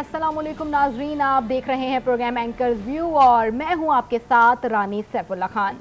अस्सलामुअलैकुम नाजरीन, आप देख रहे हैं प्रोग्राम एंकर्स व्यू और मैं हूं आपके साथ रानी सैफुल्ला खान।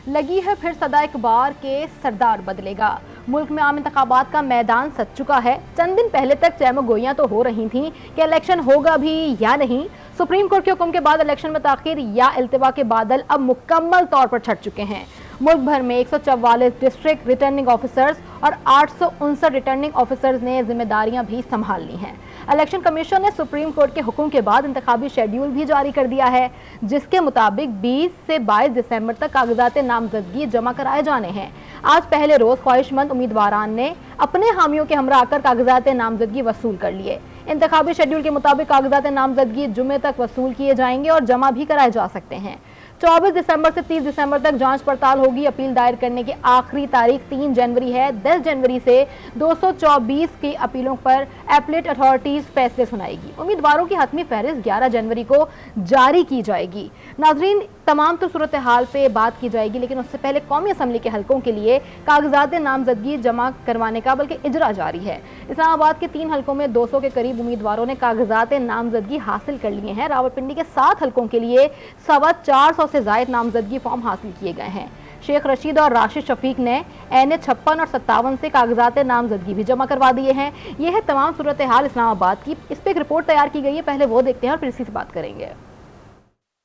लगी है फिर सदा इकबार के सरदार बदलेगा। मुल्क में आम इंतखाबात का मैदान सज चुका है। चंद दिन पहले तक चहम गोइयां तो हो रही थीं कि इलेक्शन होगा भी या नहीं। सुप्रीम कोर्ट के हुक्म के बाद इलेक्शन में ताखिर या इल्तिवा के बादल अब मुकम्मल तौर पर छट चुके हैं। मुल्क भर में 144 डिस्ट्रिक्ट रिटर्निंग ऑफिसर्स और 859 रिटर्निंग ऑफिसर्स ने जिम्मेदारियां भी संभाल ली हैं। इलेक्शन कमीशन ने सुप्रीम कोर्ट के हुक्म के बाद इंतखाबी शेड्यूल भी जारी कर दिया है, जिसके मुताबिक 20 से 22 दिसंबर तक कागजात नामजदगी जमा कराए जाने हैं। आज पहले रोज ख्वाहिशमंद उम्मीदवारान ने अपने हामियों के हमरा आकर कागजात नामजदगी वसूल कर लिए। इंतखाबी शेड्यूल के मुताबिक कागजात नामजदगी जुमे तक वसूल किए जाएंगे और जमा भी कराए जा सकते हैं। 24 दिसंबर से 30 दिसंबर तक जांच पड़ताल होगी। अपील दायर करने की आखिरी तारीख 3 जनवरी है। 10 जनवरी से 224 की अपीलों पर एपलेट अथॉरिटीज फैसले सुनाएगी। उम्मीदवारों की हतमी फहरिस्त 11 जनवरी को जारी की जाएगी। नाजरीन, तमाम तो सूरत हाल पे बात की जाएगी, लेकिन उससे पहले कौमी असम्बली के हलकों के लिए कागजात नामजदगी जमा करवाने का बल्कि इजरा जारी है। इस्लामाबाद के 3 हलकों में 200 के करीब उम्मीदवारों ने कागजात नामजदगी हासिल कर लिए हैं। रावलपिंडी के 7 हलकों के लिए 450 से जायद नामजदगी फॉर्म हासिल किए गए हैं। शेख रशीद और राशिद शफीक ने NA 56 और 57 से कागजात नामजदगी भी जमा करवा दिए हैं। यह है तमाम सूरत हाल इस्लामाबाद की। इस पर एक रिपोर्ट तैयार की गई है, पहले वो देखते हैं और फिर इसी से बात करेंगे।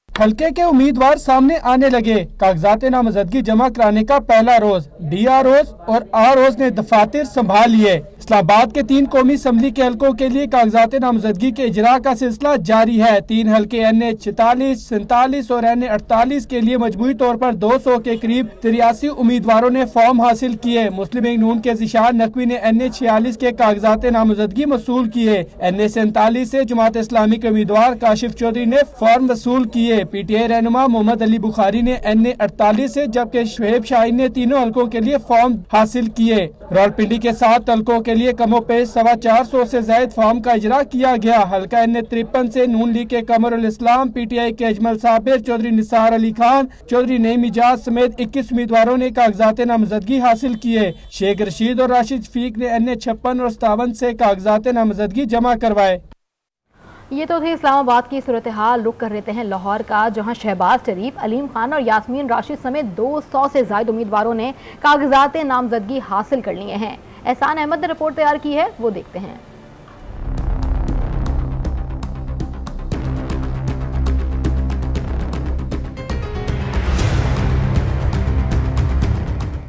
हल्के के उम्मीदवार सामने आने लगे। कागजात नामजदगी जमा कराने का पहला रोज DROs और ROs ने दफातर संभाल लिए। इस्लामाबाद के 3 कौमी असम्बली के हलकों के लिए कागजात नामजदगी के इजरा का सिलसिला जारी है। 3 हल्के NA 46, 47 और NA 48 के लिए मजमूई तौर पर 200 के करीब 83 उम्मीदवारों ने फॉर्म हासिल किए। मुस्लिम लीग नून के ज़िशान नकवी ने NA 46 के कागजात नामजदगी वसूल किए। NA 47 से जमात इस्लामी के उम्मीदवार काशिफ चौधरी ने फॉर्म वसूल किए। PTI रहनुमा मोहम्मद अली बुखारी ने NA 48 से, जबकि शुएब शाहीन ने तीनों हलकों के लिए फॉर्म हासिल किए। रावलपिंडी के 7 हलकों के लिए कमोपेश 425 से ज्यादा फॉर्म का इजरा किया गया। हल्का NA 53 से नून लीग के कमरुल इस्लाम, PTI के अजमल साबिर, चौधरी निसार अली खान, चौधरी नईम इजाज समेत 21 उम्मीदवारों ने कागजात नामजदगी हासिल किए। शेख रशीद और राशिद शफीक ने NA 56 और 57 से कागजात नामजदगी जमा करवाए। ये तो थे इस्लामाबाद की सूरत हाल। रुक कर लेते हैं लाहौर का, जहां शहबाज शरीफ, अलीम खान और यास्मीन राशिद समेत 200 से ज्यादा उम्मीदवारों ने कागजात नामजदगी हासिल कर लिए हैं। एहसान अहमद ने रिपोर्ट तैयार की है, वो देखते हैं।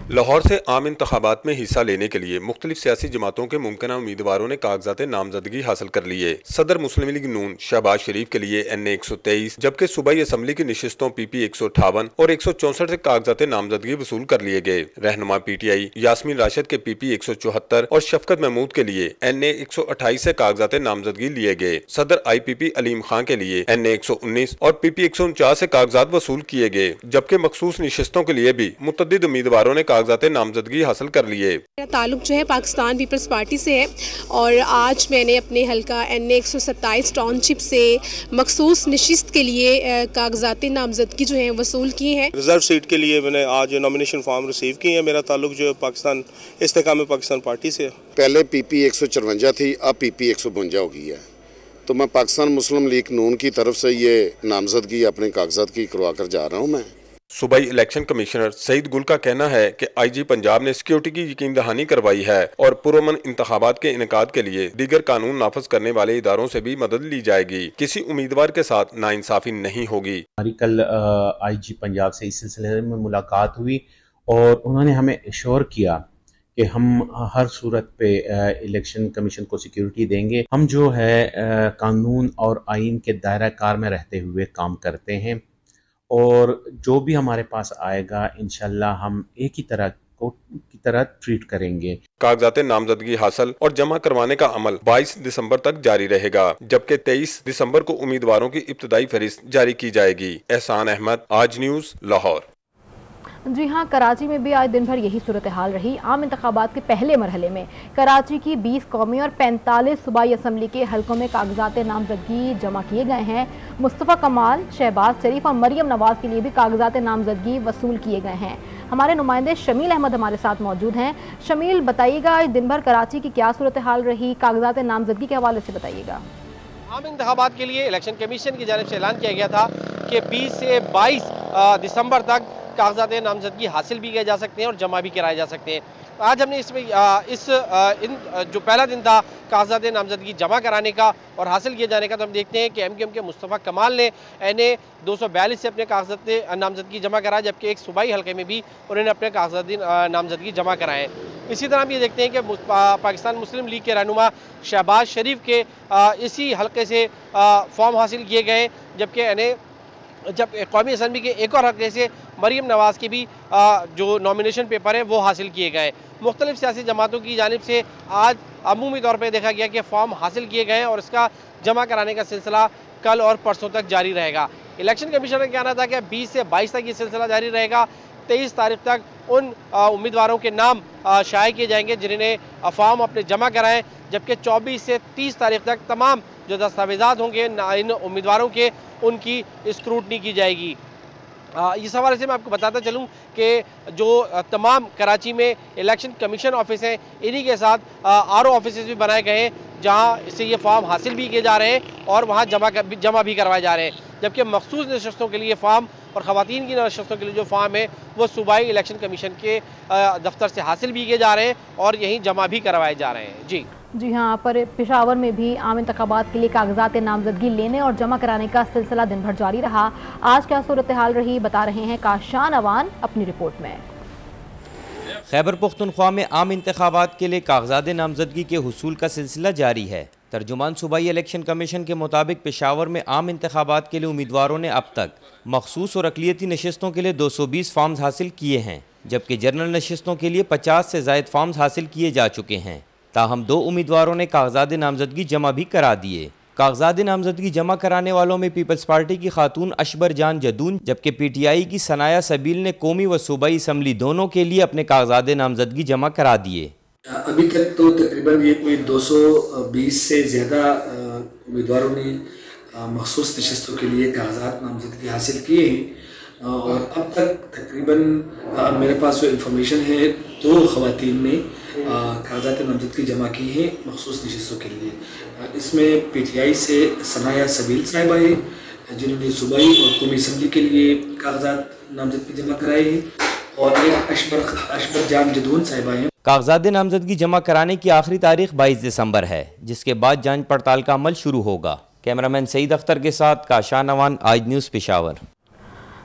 लाहौर से आम इंतखाबात में हिस्सा लेने के लिए मुख्तलिफ सियासी जमातों के मुमकिना उम्मीदवारों ने कागजात नामजदगी हासिल कर लिए। सदर मुस्लिम लीग नून शहबाज शरीफ के लिए NA 123, जबकि सूबाई असम्बली की नशिस्तों PP 158 और 164 से कागजात नामजदगी वसूल कर लिए गए। रहनुमा PTI यास्मीन राशिद के PP 174 और शफकत महमूद के लिए NA 128 से कागजात नामजदगी लिए गए। सदर IPP अलीम खान के लिए NA 119 और PP 149 से कागजात वसूल किए गए, जबकि मखसूस नशिस्तों के लिए भी मुतअद्दिद उम्मीदवारों ने कागजात नामजदगी हासिल कर लिए। मेरा ताल्लुक जो है पाकिस्तान पीपल्स पार्टी से है और आज मैंने अपने हल्का NA 127 टाउनशिप से मखसूस नशिस्त के लिए कागजात नामजदगी जो है वसूल किए हैं। रिजर्व सीट के लिए मैंने आज नॉमिनेशन फॉर्म रिसीव किए हैं। मेरा ताल्लुक जो है पाकिस्तान इस्तेकाम पाकिस्तान पार्टी से है। पहले PP 154 थी, अब PP 152 हो गई है। तो मैं पाकिस्तान मुस्लिम लीग नून की तरफ से ये नामजदगी अपने कागजात की करवा कर जा रहा हूँ। मैं सूबाई इलेक्शन कमिश्नर सईद गुल का कहना है कि IG पंजाब ने सिक्योरिटी की यकीन दहानी करवाई है और पुरअमन इंतखाबात के इनेकाद के लिए दीगर कानून नाफज करने वाले इदारों से भी मदद ली जाएगी। किसी उम्मीदवार के साथ नाइंसाफी नहीं होगी। हमारी कल IG पंजाब से इस सिलसिले में मुलाकात हुई और उन्होंने हमें एश्योर किया कि हम हर सूरत पे इलेक्शन कमीशन को सिक्योरिटी देंगे। हम जो है कानून और आइन के दायरा कार में रहते हुए काम करते हैं और जो भी हमारे पास आएगा इंशाल्लाह हम एक ही तरह की तरह ट्रीट करेंगे। कागजात नामजदगी हासिल और जमा करवाने का अमल 22 दिसंबर तक जारी रहेगा, जबकि 23 दिसंबर को उम्मीदवारों की इब्तदाई फहरिस्त जारी की जाएगी। एहसान अहमद, आज न्यूज़, लाहौर। जी हाँ, कराची में भी आज दिन भर यही सूरत हाल रही। आम इंतखाबात के पहले मरहले में कराची की 20 कौमी और 45 सूबाई असम्बली के हलकों में कागजात नामजदगी जमा किए गए हैं। मुस्तफ़ा कमाल, शहबाज शरीफ और मरियम नवाज के लिए भी कागजात नामजदगी वसूल किए गए हैं। हमारे नुमाइंदे शमील अहमद हमारे साथ मौजूद हैं। शमील, बताइएगा आज दिन भर कराची की क्या सूरत हाल रही, कागजात नामजदगी के हवाले से बताइएगा। आम इंतखाबात के लिए इलेक्शन कमीशन की जानिब से ऐलान किया गया था कि 20 से 22 दिसंबर तक कागजात नामजदगी हासिल भी किए जा सकते हैं और जमा भी कराए जा सकते हैं। आज हमने इसमें जो पहला दिन था कागजात नामजदगी जमा कराने का और हासिल किए जाने का, तो हम देखते हैं कि MQM के मुस्तफ़ा कमाल ने NA 242 से अपने कागजात नामजदगी जमा कराया, जबकि एक सूबाई हल्के में भी उन्होंने अपने कागजात नामजदगी जमा कराए। इसी तरह हम ये देखते हैं कि पाकिस्तान मुस्लिम लीग के रहनुमा शहबाज शरीफ के इसी हल्के से फॉर्म हासिल किए गए, जबकि जब कौमी असम्बली के एक और हल्के से मरीम नवाज़ के भी जो नॉमिनेशन पेपर हैं वो हासिल किए गए। मुख्तलिफ सियासी जमातों की जानिब से आज अमूमी तौर पर देखा गया कि फॉर्म हासिल किए गए और इसका जमा कराने का सिलसिला कल और परसों तक जारी रहेगा। इलेक्शन कमीशन का कहना था कि 20 से 22 तक ये सिलसिला जारी रहेगा। 23 तारीख तक उन उम्मीदवारों के नाम शाये किए जाएंगे जिन्होंने फॉर्म अपने जमा कराएं, जबकि 24 से 30 तारीख तक तमाम जो दस्तावेज़ात होंगे इन उम्मीदवारों के उनकी स्क्रूटनी की जाएगी। इस हवाले से मैं आपको बताता चलूँ कि जो तमाम कराची में इलेक्शन कमीशन ऑफिस हैं, इन्हीं के साथ RO ऑफिस भी बनाए गए हैं जहाँ से ये फॉर्म हासिल भी किए जा रहे हैं और वहाँ जमा भी करवाए जा रहे हैं, जबकि मखसूस नशस्तों के लिए फ़ार्म और ख़वातीन की नशस्तों के लिए जो फॉर्म है वो सूबाई इलेक्शन कमीशन के दफ्तर से हासिल भी किए जा रहे हैं और यहीं जमा भी करवाए जा रहे हैं। जी हाँ, पर पेशावर में भी आम इंतखाबात के लिए कागजात नामजदगी लेने और जमा कराने का सिलसिला दिन भर जारी रहा। आज क्या सूरत हाल रही, बता रहे हैं काशान अवान अपनी रिपोर्ट में। खैबर पख्तूनख्वा में आम इंतखाबात के लिए कागजात नामजदगी के हुसूल का सिलसिला जारी है। तर्जुमान सूबाई इलेक्शन कमीशन के मुताबिक पेशावर में आम इंतखाबात के लिए उम्मीदवारों ने अब तक मखसूस और अक़लियती नशस्तों के लिए 220 फार्म्स हासिल किए हैं, जबकि जनरल नशस्तों के लिए 50 से ज़ायद फार्म्स हासिल किए जा चुके हैं। ताहम 2 उम्मीदवारों ने कागजात नामजदगी जमा भी करा दिए। कागजात नामजदगी जमा कराने वालों में पीपल्स पार्टी की खातून अशबर जान जदून, जबकि PTI की सनाया सबील ने कौमी व सूबाई असम्बली दोनों के लिए अपने कागजात नामजदगी जमा करा दिए। अभी तक तो तकरीबन ये कोई 220 से ज़्यादा उम्मीदवारों ने मखसूस नशस्तों के लिए कागजात नामजदगी हासिल किए हैं और अब तक तकरीबन मेरे पास जो इंफॉर्मेशन है 2 ख़वातीन ने कागजात नामजदगी जमा की हैं मखसूस नशस्तों के लिए। इसमें PTI से सनाया सबील साहिबा है जिन्होंने सूबाई और कौमी असम्बली के लिए कागजात नामजदगी जमा कराए हैं और एक अशबर जान जदून साहिबा हैं। कागजात नामजदगी जमा कराने की आखिरी तारीख 22 दिसंबर है, जिसके बाद जांच पड़ताल का अमल शुरू होगा। कैमरामैन सईद अख्तर के साथ काशान अवान, आज न्यूज़ पेशावर।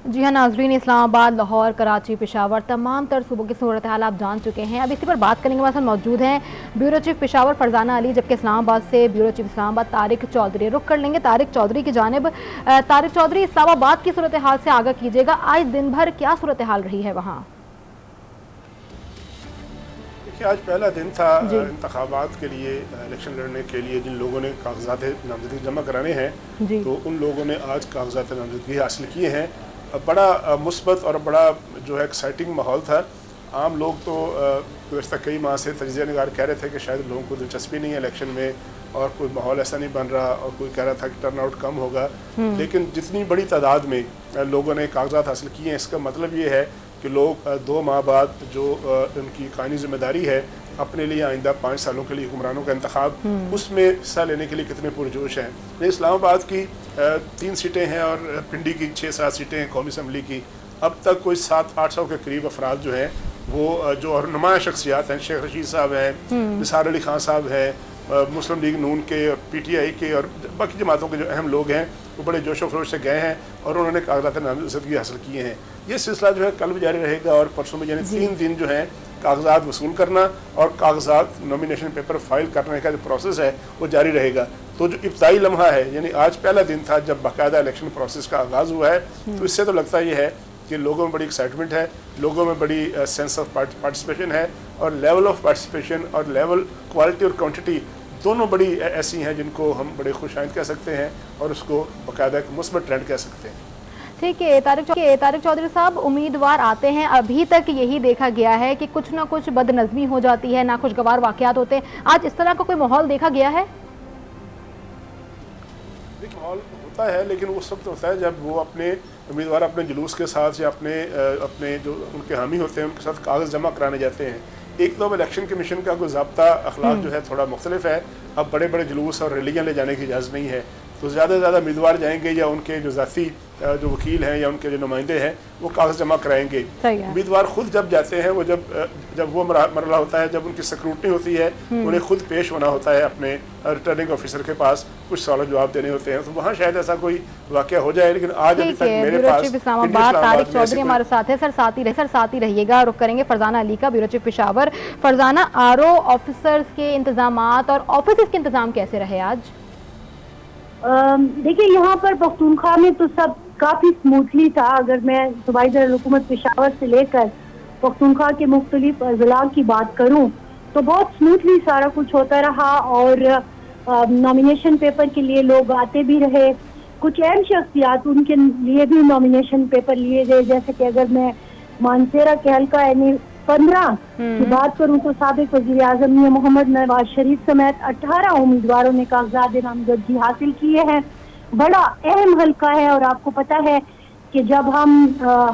जी हाँ नाजरीन, इस्लामाबाद, लाहौर, कराची, पेशावर तमाम तर सूबों की सूरत हाल आप जान चुके हैं। अब इसी पर बात करेंगे। हमारे साथ मौजूद हैं ब्यूरो चीफ पेशावर फरजाना अली, जबकि इस्लामाबाद से ब्यूरो चीफ इस्लामाबाद तारिक चौधरी। रुख कर लेंगे तारिक चौधरी की जानिब। तारिक चौधरी, इस्लामाबाद की सूरत हाल से आगाह कीजिएगा, आज दिन भर क्या सूरत हाल रही है वहाँ? देखिए, आज पहला दिन था इंतखाबात के लिए, इलेक्शन लड़ने के लिए जिन लोगों ने कागजात नामजदगी जमा कराने हैं, तो उन लोगों ने आज कागजात नामजदगी हासिल किए हैं। बड़ा मुस्बत और बड़ा जो है एक्साइटिंग माहौल था। आम लोग तो गुज़श्ता कई माह से तजिया निगार कह रहे थे कि शायद लोगों को दिलचस्पी नहीं है इलेक्शन में और कोई माहौल ऐसा नहीं बन रहा, और कोई कह रहा था कि टर्नआउट कम होगा। लेकिन जितनी बड़ी तादाद में लोगों ने कागजात हासिल किए हैं, इसका मतलब ये है कि लोग 2 माह बाद जो उनकी कानूनी जिम्मेदारी है अपने लिए आइंदा 5 सालों के लिए हुक्मरानों का इंतखाब, उसमें हिस्सा लेने के लिए कितने पुरजोश हैं। इस्लामाबाद की 3 सीटें हैं और पिंडी की 6-7 सीटें हैं कौमी असम्बली की। अब तक कोई 700-800 के करीब अफराद जो हैं वो जो और नुमाया शख्सियात हैं, शेख रशीद साहब हैं, निसार अली खान साहब हैं, मुस्लिम लीग नून के और PTI के और बाकी जमातों के जो अहम लोग हैं, वो बड़े जोशो खरोश से गए हैं और उन्होंने कागजात नामजदगी हासिल किए हैं। ये सिलसिला जो है कल भी जारी रहेगा और परसों में, यानी 3 दिन जो है कागजात वसूल करना और कागजात नॉमिनेशन पेपर फाइल करने का जो प्रोसेस है वो जारी रहेगा। तो जो इब्तदाई लम्हा है, यानी आज पहला दिन था जब बाकायदा इलेक्शन प्रोसेस का आगाज़ हुआ है, तो इससे तो लगता ये है कि लोगों में बड़ी एक्साइटमेंट है, लोगों में बड़ी सेंस ऑफ पार्टिसिपेशन है और लेवल ऑफ पार्टिसिपेशन और लेवल, क्वालिटी और क्वांटिटी दोनों बड़ी ऐसी हैं जिनको हम बड़े खुशाइंद कह सकते हैं और उसको बाकायदा एक मुस्बत ट्रेंड कह सकते हैं। ठीक है तारिक चौधरी साहब, उम्मीदवार आते हैं, अभी तक यही देखा गया है कि कुछ ना कुछ बदनज़मी हो जाती है, नाखुशगवार वाक़यात होते हैं। आज इस तरह का कोई माहौल देखा गया है? देखिए, माहौल होता है, लेकिन उस वक्त होता है जब वो अपने उम्मीदवार अपने जुलूस के साथ या अपने जो उनके हामी होते हैं उनके साथ कागज़ जमा कराने जाते हैं। एक तो अब इलेक्शन कमीशन का कोई ज़ाब्ता अखलाक जो है थोड़ा मुख्तलिफ है। अब बड़े बड़े जुलूस और रैलियाँ ले जाने की इजाज़त नहीं है, तो ज़्यादा से ज़्यादा उम्मीदवार जाएंगे या उनके जो ज़ाती जो वकील हैं या उनके जो नुमाइंदे हैं वो कागज़ जमा कराएंगे। उम्मीदवार खुद जब जाते हैं, वो जब वो मरला होता है, जब उनकी स्क्रूटनी होती है, उन्हें खुद पेश होना होता है अपने रिटर्निंग ऑफिसर के पास, कुछ सवाल जवाब देने होते हैं, तो वहाँ शायद ऐसा कोई वाक़या हो जाए। लेकिन आज अभी तक मेरे पास तारिक चौधरी हमारे साथ है। सर साथ ही रहिएगा। रुक करेंगे फरजाना अली का, bureau chief Peshawar. Farzana, RO officers के इंतजामात और ऑफिस के इंतजाम कैसे रहे आज? देखिए, यहाँ पर पख्तूनख्वा में तो सब काफ़ी स्मूथली था। अगर मैं सूबाई दारुल-हुकूमत पेशावर से लेकर पख्तूनख्वा के मुख्तलिफ अज़ला की बात करूँ तो बहुत स्मूथली सारा कुछ होता रहा और नॉमिनेशन पेपर के लिए लोग आते भी रहे। कुछ अहम शख्सियात, उनके लिए भी नॉमिनेशन पेपर लिए गए, जैसे कि अगर मैं मानसेरा के हल्का यानी 15 की बात करूं तो साबिक वज़ीर आज़म मोहम्मद नवाज शरीफ समेत 18 उम्मीदवारों ने कागजात नामजदगी हासिल किए हैं। बड़ा अहम हल्का है और आपको पता है कि जब हम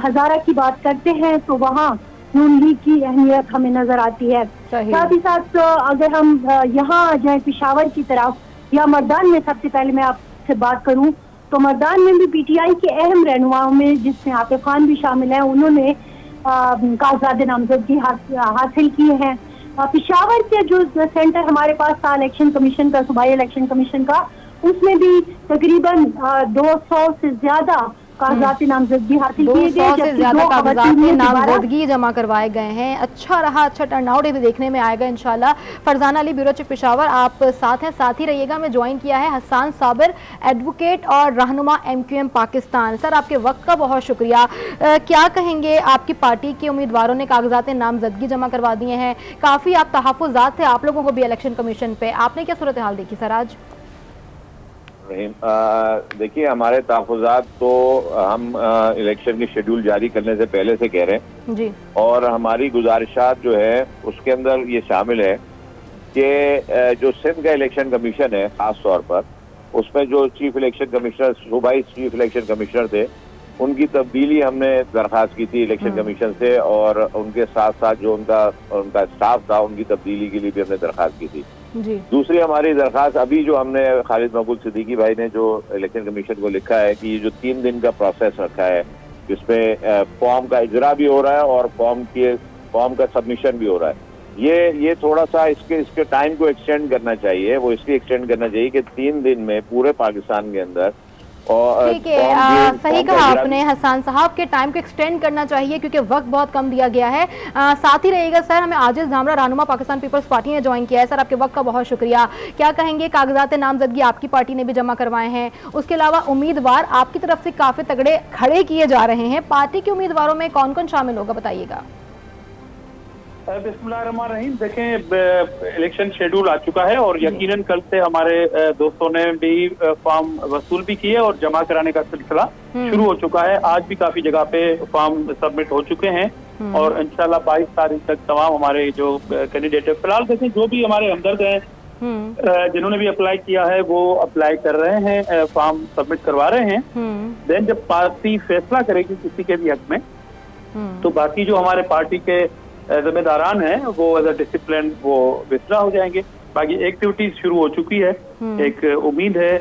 हज़ारा की बात करते हैं तो वहाँ नून लीग की अहमियत हमें नजर आती है। साथ ही साथ अगर हम यहाँ आ जाए पेशावर की तरफ या मर्दान में, सबसे पहले मैं आपसे बात करूँ तो मर्दान में भी PTI के अहम रहनुमाओं में, जिसमें आतिफ खान भी शामिल है, उन्होंने कागजात नामजदगी हासिल किए हैं। पेशावर के जो सेंटर हमारे पास था इलेक्शन कमीशन का, सूबाई इलेक्शन कमीशन का, उसमें भी तकरीबन 200 से ज्यादा कागजात नामजदगी हासिल किए गए, 200 से ज्यादा कागजात नामजदगी जमा करवाए गए हैं। अच्छा रहा, अच्छा टर्नआउट भी देखने में आएगा इंशाल्लाह। फरजाना अली, ब्यूरो चीफ पेशावर, आप साथ हैं, साथ ही रहिएगा। मैं ज्वाइन किया है हसन साबिर, एडवोकेट और रहनुमा MQM पाकिस्तान। सर, आपके वक्त का बहुत शुक्रिया। क्या कहेंगे, आपकी पार्टी के उम्मीदवारों ने कागजात नामजदगी जमा करवा दिए हैं, काफ़ी आप तहफ़्फ़ुज़ात थे आप लोगों को भी इलेक्शन कमीशन पे, आपने क्या सूरत हाल देखी सर आज? देखिए, हमारे तहफ़्फ़ुज़ात तो हम इलेक्शन की शेड्यूल जारी करने से पहले से कह रहे हैं जी, और हमारी गुजारिशात जो है उसके अंदर ये शामिल है कि जो सिंध का इलेक्शन कमीशन है खास तौर पर, उसमें जो चीफ इलेक्शन कमिश्नर, सूबाई चीफ इलेक्शन कमिश्नर थे, उनकी तब्दीली हमने दरख्वास्त की थी इलेक्शन कमीशन से, और उनके साथ साथ जो उनका स्टाफ था उनकी तब्दीली के लिए भी हमने दरख्वास्त की थी जी। दूसरी हमारी दरख्वास्त अभी जो हमने खालिद मकबूल सिद्दीकी भाई ने जो इलेक्शन कमीशन को लिखा है कि ये जो 3 दिन का प्रोसेस रखा है, जिसमें फॉर्म का इजरा भी हो रहा है और फॉर्म का सबमिशन भी हो रहा है, ये थोड़ा सा इसके टाइम को एक्सटेंड करना चाहिए। वो इसलिए एक्सटेंड करना चाहिए कि 3 दिन में पूरे पाकिस्तान के अंदर, और ठीक है, सही कहा आपने हसन साहब, के टाइम को एक्सटेंड करना चाहिए क्योंकि वक्त बहुत कम दिया गया है। साथ ही रहेगा सर, हमें आजिज धामरा, रहनुमा पाकिस्तान पीपल्स पार्टी ने ज्वाइन किया है। सर, आपके वक्त का बहुत शुक्रिया। क्या कहेंगे, कागजात नामजदगी आपकी पार्टी ने भी जमा करवाए हैं, उसके अलावा उम्मीदवार आपकी तरफ से काफी तगड़े खड़े किए जा रहे हैं, पार्टी के उम्मीदवारों में कौन कौन शामिल होगा, बताइएगा। बिस्मिल्लाहिर्रहमानिर्रहीम। देखें, इलेक्शन शेड्यूल आ चुका है और यकीनन कल से हमारे दोस्तों ने भी फॉर्म वसूल भी किए और जमा कराने का सिलसिला शुरू हो चुका है। आज भी काफी जगह पे फॉर्म सबमिट हो चुके हैं और इंशाल्लाह 22 तारीख तक तमाम हमारे जो कैंडिडेट है, फिलहाल देखें जो भी हमारे हमदर्द हैं जिन्होंने भी अप्लाई किया है वो अप्लाई कर रहे हैं, फॉर्म सबमिट करवा रहे हैं। देन जब पार्टी फैसला करेगी किसी के भी हक में, तो बाकी जो हमारे पार्टी के जिम्मेदारान हैं वो एज अ डिसिप्लिन वो विथड्रॉ हो जाएंगे। बाकी एक्टिविटीज शुरू हो चुकी है। एक उम्मीद है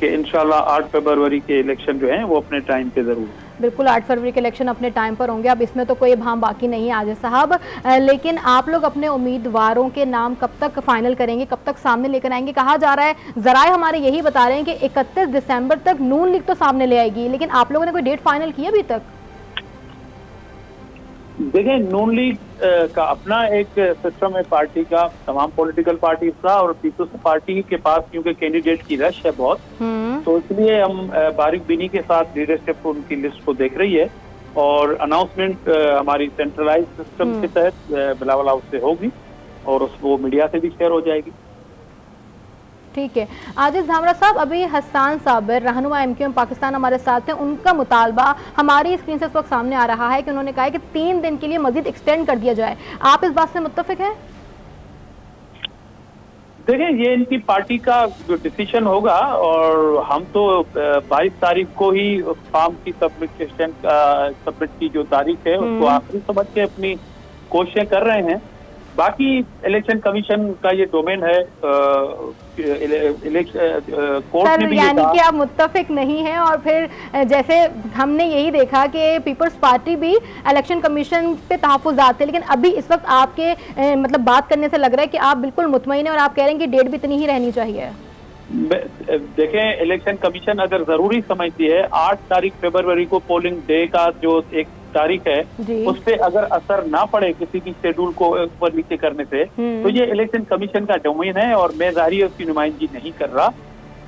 कि इंशाल्लाह 8 फरवरी के इलेक्शन जो हैं वो अपने टाइम पे जरूर, बिल्कुल 8 फरवरी के इलेक्शन अपने टाइम पर होंगे। अब इसमें तो कोई भाम बाकी नहीं आजिज साहब, लेकिन आप लोग अपने उम्मीदवारों के नाम कब तक फाइनल करेंगे, कब तक सामने लेकर आएंगे? कहा जा रहा है, जराए हमारे यही बता रहे हैं कि 31 दिसंबर तक नून लीग तो सामने ले आएगी, लेकिन आप लोगों ने कोई डेट फाइनल की अभी तक? देखें, नून लीग का अपना एक सिस्टम है पार्टी का, तमाम पॉलिटिकल पार्टीज का, और पीपल्स पार्टी के पास क्योंकि कैंडिडेट की रश है बहुत, तो इसलिए हम बारीक बीनी के साथ लीडरशिप उनकी लिस्ट को देख रही है और अनाउंसमेंट हमारी सेंट्रलाइज सिस्टम के तहत बिलावल हाउस से होगी और वो मीडिया से भी शेयर हो जाएगी। ठीक है, आजिज धामरा साहब, अभी हसन साबिर, रहनुमा MQM पाकिस्तान हमारे साथ हैं, उनका मुतालबा हमारी स्क्रीन से इस वक्त सामने आ रहा है कि उन्होंने कहा है कि 3 दिन के लिए मजीद एक्सटेंड कर दिया जाए। आप इस बात से मुत्तफिक हैं? देखें, ये इनकी पार्टी का जो डिसीजन होगा और हम तो 22 तारीख को ही फॉर्म की सबमिट की जो तारीख है उसको आखिरी समझ के अपनी कोशिशें कर रहे हैं। बाकी इलेक्शन कमीशन का ये डोमेन है, कोर्ट ने भी यानी कि आप मुत्तफिक नहीं हैं। और फिर जैसे हमने यही देखा कि पीपल्स पार्टी भी इलेक्शन कमीशन पे तहफ़्फ़ुज़ात थे, लेकिन अभी इस वक्त आपके मतलब बात करने से लग रहा है कि आप बिल्कुल मुतमईन हैं और आप कह रहे हैं कि डेट भी इतनी ही रहनी चाहिए। देखें, इलेक्शन कमीशन अगर जरूरी समझती है 8 तारीख फरवरी को पोलिंग डे का जो एक तारीख है उस पे अगर असर ना पड़े किसी की शेड्यूल को ऊपर नीचे करने से, तो ये इलेक्शन कमीशन का डोमेन है और मैं जाहिर उसकी नुमाइंदगी नहीं कर रहा।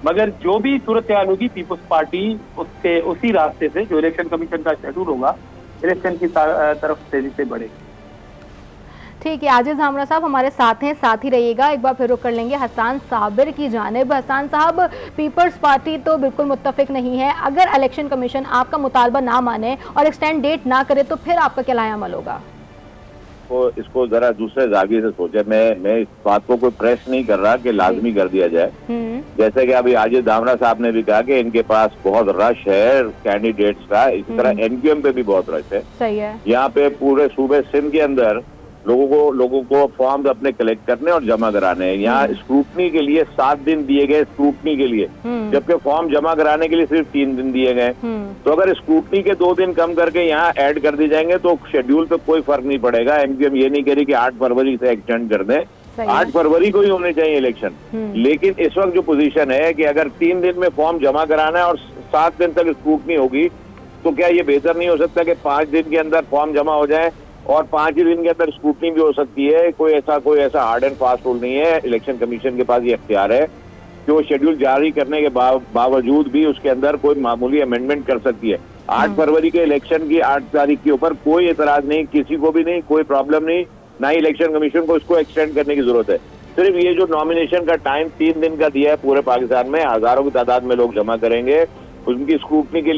मगर जो भी सूरत हाल होगी पीपल्स पार्टी उसके उसी रास्ते से जो इलेक्शन कमीशन का शेड्यूल होगा इलेक्शन की तरफ तेजी से बढ़ेगी। ठीक है, आजिज धामरा साहब हमारे साथ हैं, साथ ही रहिएगा। एक बार फिर रुक कर लेंगे हसन साबिर की जानिब। हसन साहब, पीपल्स पार्टी तो बिल्कुल मुत्तफिक नहीं है। अगर इलेक्शन कमीशन आपका मुतालबा ना माने और एक्सटेंड डेट ना करे तो फिर आपका क्या लायामल होगा? इसको जरा दूसरे जाविये से सोचे। मैं इस बात को कोई प्रेस नहीं कर रहा कि लाजमी कर दिया जाए। जैसे कि अभी आजिज धामरा साहब ने भी कहा कि इनके पास बहुत रश है कैंडिडेट्स का, इसी तरह एनक्यूएम पे भी बहुत रश है। सही है। यहाँ पे पूरे सूबे सिंध के अंदर लोगों को फॉर्म अपने कलेक्ट करने और जमा कराने हैं। यहाँ स्क्रूटनी के लिए 7 दिन दिए गए स्क्रूटनी के लिए, जबकि फॉर्म जमा कराने के लिए सिर्फ 3 दिन दिए गए। तो अगर स्क्रूटनी के 2 दिन कम करके यहाँ ऐड कर दी जाएंगे तो शेड्यूल पे कोई फर्क नहीं पड़ेगा। एमक्यूएम ये नहीं कह रही कि 8 फरवरी से एक्सटेंड कर दें, 8 फरवरी को ही होने चाहिए इलेक्शन। लेकिन इस वक्त जो पोजीशन है कि अगर 3 दिन में फॉर्म जमा कराना है और 7 दिन तक स्क्रूटनी होगी, तो क्या ये बेहतर नहीं हो सकता कि 5 दिन के अंदर फॉर्म जमा हो जाए और 5 ही दिन के अंदर स्क्रूटनी भी हो सकती है? कोई ऐसा हार्ड एंड फास्ट रूल नहीं है। इलेक्शन कमीशन के पास ये इख्तियार है कि वो शेड्यूल जारी करने के बावजूद भी उसके अंदर कोई मामूली अमेंडमेंट कर सकती है। 8 फरवरी के इलेक्शन की 8 तारीख के ऊपर कोई एतराज नहीं, किसी को भी नहीं, कोई प्रॉब्लम नहीं, ना ही इलेक्शन कमीशन को इसको एक्सटेंड करने की जरूरत है। सिर्फ ये जो नॉमिनेशन का टाइम 3 दिन का दिया है पूरे पाकिस्तान में, हजारों की तादाद में लोग जमा करेंगे, उनकी स्क्रूटनी के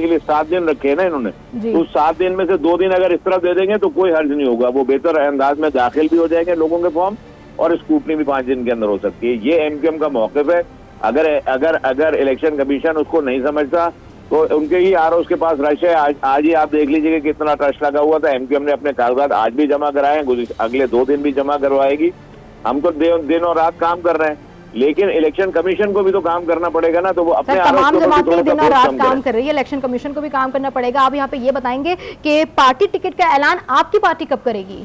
लिए 7 दिन रखे हैं ना इन्होंने, तो 7 दिन में से 2 दिन अगर इस तरफ दे देंगे तो कोई हर्ज नहीं होगा। वो बेहतर अंदाज में दाखिल भी हो जाएंगे लोगों के फॉर्म और स्क्रूटनी भी 5 दिन के अंदर हो सकती है। ये एमक्यूएम का मौक़िफ़ है। अगर इलेक्शन कमीशन उसको नहीं समझता तो उनके ही आरओज़ के पास रश है। आज ही आप देख लीजिए कि कितना रश लगा हुआ था। एमक्यूएम ने अपने कागजात आज भी जमा कराए, अगले 2 दिन भी जमा करवाएगी। हम तो दिन और रात काम कर रहे हैं, लेकिन इलेक्शन कमीशन को भी तो काम करना पड़ेगा ना। तो वो अपने तमाम जमातें दिन और रात काम कर रही है, इलेक्शन कमीशन को भी काम करना पड़ेगा। आप यहाँ पे ये बताएंगे कि पार्टी टिकट का ऐलान आपकी पार्टी कब करेगी?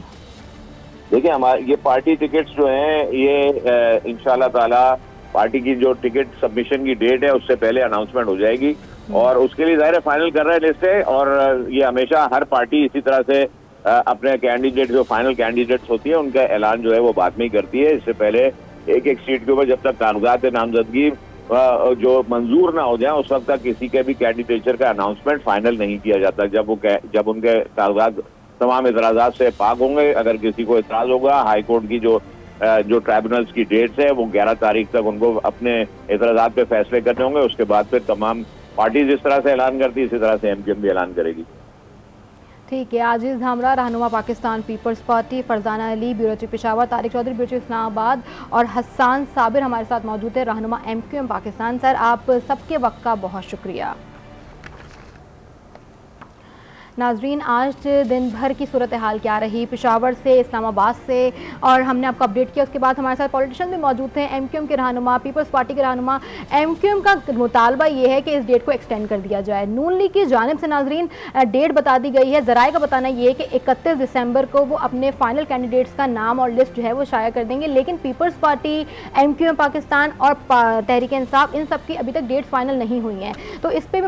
देखिए, हमारे ये पार्टी टिकट्स जो हैं ये इंशाल्लाह ताला पार्टी की जो टिकट सबमिशन की डेट है उससे पहले अनाउंसमेंट हो जाएगी और उसके लिए ज़ाहिर है फाइनल कर रहे हैं लिस्ट है। और ये हमेशा हर पार्टी इसी तरह से अपने कैंडिडेट जो फाइनल कैंडिडेट्स होती है उनका ऐलान जो है वो बाद में ही करती है। इससे पहले एक सीट के ऊपर जब तक कागजात नामजदगी जो मंजूर ना हो जाए उस वक्त तक किसी के भी कैंडिडेचर का अनाउंसमेंट फाइनल नहीं किया जाता। जब उनके कागजात तमाम एतराज़ात से पाक होंगे, अगर किसी को एतराज़ होगा, हाई कोर्ट की जो ट्राइब्यूनल्स की डेट्स है वो 11 तारीख तक उनको अपने एतराज़ात पे फैसले करने होंगे। उसके बाद फिर तमाम पार्टी जिस तरह से ऐलान करती है इसी तरह से एमक्यूएम भी ऐलान करेगी। ठीक है, आजिज धामरा रहनुमा Pakistan Peoples Party, Farzana Ali bureau chief Peshawar, Tariq Chaudhry bureau chief Islamabad और हसन साबिर हमारे साथ मौजूद है रहनुमा एमक्यूएम पाकिस्तान। सर, आप सबके वक्त का बहुत शुक्रिया। नाजरीन, आज दिन भर की सूरत हाल क्या रही पेशावर से, इस्लामाबाद से, और हमने आपको अपडेट किया। उसके बाद हमारे साथ पॉलिटिशियन भी मौजूद थे, एमक्यूएम के रहनुमा, पीपल्स पार्टी के रहनुमा। एमक्यूएम का मुतालबा ये है कि इस डेट को एक्सटेंड कर दिया जाए। नून लीग की जानिब से नाजरीन डेट बता दी गई है। ज़राए का बताना ये है कि 31 दिसंबर को वो अपने फाइनल कैंडिडेट्स का नाम और लिस्ट जो है वो शाया कर देंगे। लेकिन पीपल्स पार्टी, एमक्यूएम पाकिस्तान और तहरीक इंसाफ, इन सब की अभी तक डेट्स फाइनल नहीं हुई हैं। तो इस पर भी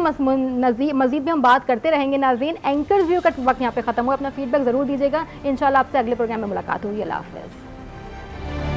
मज़ीद भी हम बात करते रहेंगे। नाजरीन, एंकर्स व्यू का वक्त यहाँ पे खत्म हुआ। अपना फीडबैक जरूर दीजिएगा। इंशाल्लाह आपसे अगले प्रोग्राम में मुलाकात होगी। अल्लाह हाफ़िज़।